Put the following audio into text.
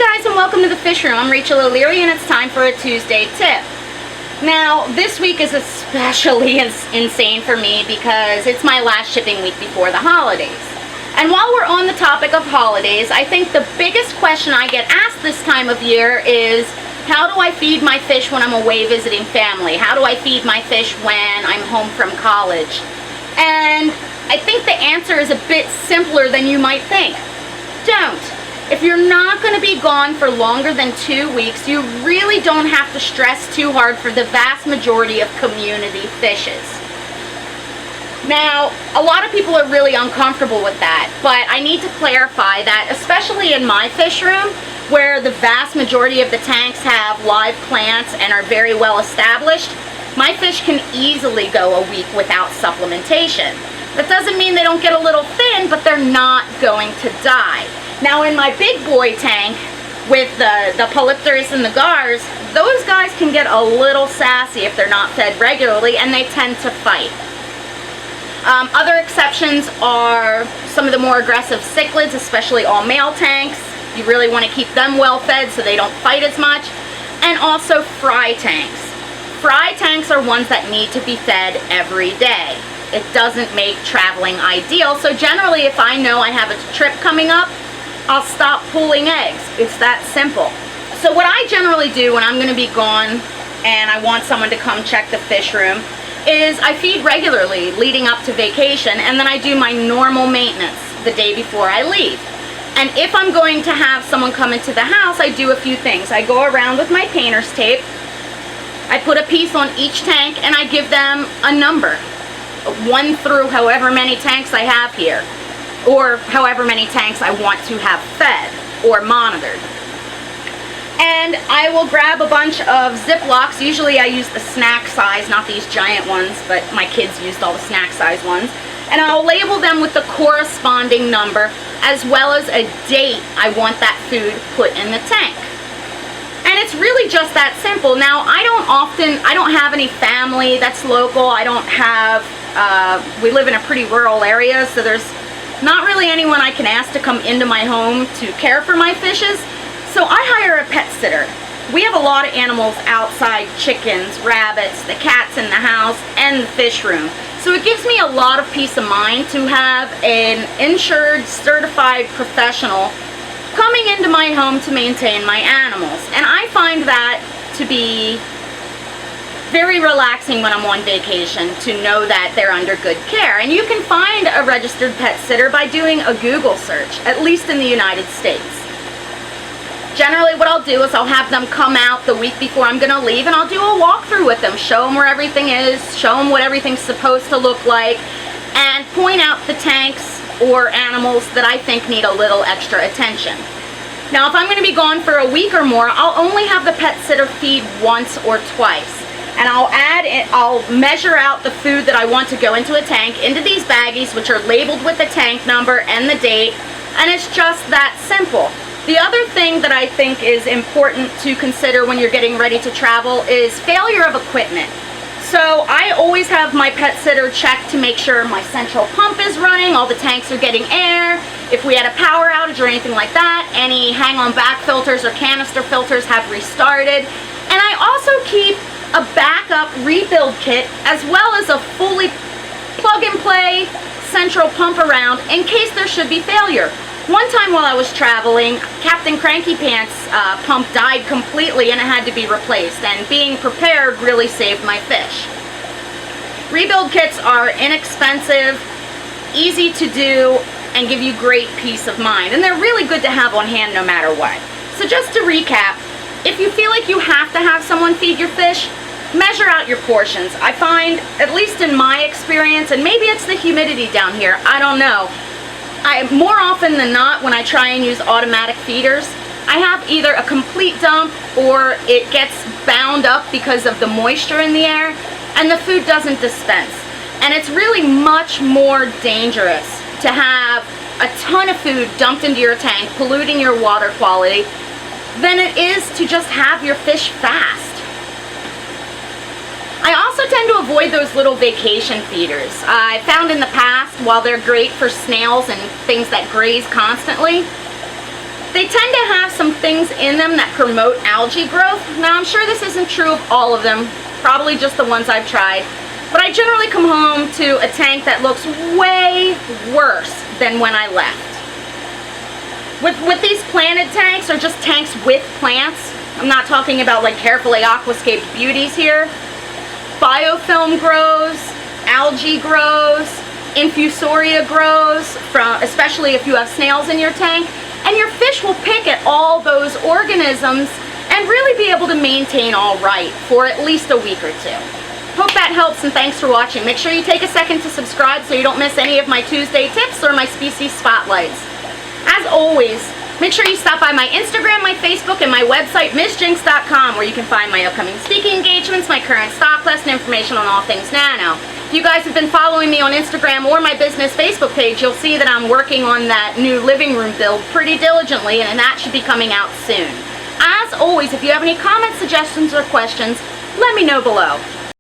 guys, and welcome to the Fish Room. I'm Rachel O'Leary, and it's time for a Tuesday tip. Now, this week is especially insane for me because it's my last shipping week before the holidays. And while we're on the topic of holidays, I think the biggest question I get asked this time of year is, how do I feed my fish when I'm away visiting family? How do I feed my fish when I'm home from college? And I think the answer is a bit simpler than you might think. Don't. If you're not going to be gone for longer than 2 weeks, you really don't have to stress too hard for the vast majority of community fishes. Now, a lot of people are really uncomfortable with that, but I need to clarify that, especially in my fish room, where the vast majority of the tanks have live plants and are very well established, my fish can easily go a week without supplementation. That doesn't mean they don't get a little thin, but they're not going to die. Now in my big boy tank, with the polypterus and the gars, those guys can get a little sassy if they're not fed regularly, and they tend to fight. Other exceptions are some of the more aggressive cichlids, especially all male tanks. You really want to keep them well fed so they don't fight as much. And also fry tanks. Fry tanks are ones that need to be fed every day. It doesn't make traveling ideal, so generally if I know I have a trip coming up, I'll stop pulling eggs. It's that simple. So what I generally do when I'm going to be gone and I want someone to come check the fish room is I feed regularly leading up to vacation, and then I do my normal maintenance the day before I leave. And if I'm going to have someone come into the house, I do a few things. I go around with my painter's tape, I put a piece on each tank, and I give them a number. 1 through however many tanks I have here, or however many tanks I want to have fed or monitored. And I will grab a bunch of Ziplocs. Usually I use the snack size, not these giant ones, but my kids used all the snack size ones. And I'll label them with the corresponding number, as well as a date I want that food put in the tank. And it's really just that simple. Now, I don't have any family that's local. I don't have, we live in a pretty rural area, so there's not really anyone I can ask to come into my home to care for my fishes. So I hire a pet sitter. We have a lot of animals outside: chickens, rabbits, the cats in the house, and the fish room. So it gives me a lot of peace of mind to have an insured, certified professional coming into my home to maintain my animals. And I find that to be very relaxing when I'm on vacation, to know that they're under good care. And you can find a registered pet sitter by doing a Google search, at least in the United States. Generally what I'll do is I'll have them come out the week before I'm going to leave, and I'll do a walkthrough with them, show them where everything is, show them what everything's supposed to look like, and point out the tanks or animals that I think need a little extra attention. Now, if I'm going to be gone for a week or more, I'll only have the pet sitter feed once or twice. And I'll measure out the food that I want to go into a tank into these baggies, which are labeled with the tank number and the date, and it's just that simple. The other thing that I think is important to consider when you're getting ready to travel is failure of equipment. So I always have my pet sitter check to make sure my central pump is running, all the tanks are getting air, if we had a power outage or anything like that, any hang-on back filters or canister filters have restarted. And I also keep a backup rebuild kit as well as a fully plug-and-play central pump around in case there should be failure. One time while I was traveling, Captain Cranky Pants pump died completely and it had to be replaced, and being prepared really saved my fish. Rebuild kits are inexpensive, easy to do, and give you great peace of mind, and they're really good to have on hand no matter what. So just to recap, if you feel like you have to have someone feed your fish, measure out your portions. I find, at least in my experience, and maybe it's the humidity down here, I don't know, more often than not, when I try and use automatic feeders, I have either a complete dump or it gets bound up because of the moisture in the air and the food doesn't dispense. And it's really much more dangerous to have a ton of food dumped into your tank, polluting your water quality, than it is to just have your fish fast. I also tend to avoid those little vacation feeders. I found in the past, while they're great for snails and things that graze constantly, They tend to have some things in them that promote algae growth. Now, I'm sure this isn't true of all of them, probably just the ones I've tried, but I generally come home to a tank that looks way worse than when I left. With these planted tanks, or just tanks with plants, I'm not talking about like carefully aquascaped beauties here, biofilm grows, algae grows, infusoria grows, especially if you have snails in your tank, and your fish will pick at all those organisms and really be able to maintain all right for at least a week or two. Hope that helps, and thanks for watching. Make sure you take a second to subscribe so you don't miss any of my Tuesday tips or my species spotlights. As always, make sure you stop by my Instagram, my Facebook, and my website, MsJinx.com, where you can find my upcoming speaking engagements, my current stock list, and information on all things nano. If you guys have been following me on Instagram or my business Facebook page, you'll see that I'm working on that new living room build pretty diligently, and that should be coming out soon. As always, if you have any comments, suggestions, or questions, let me know below.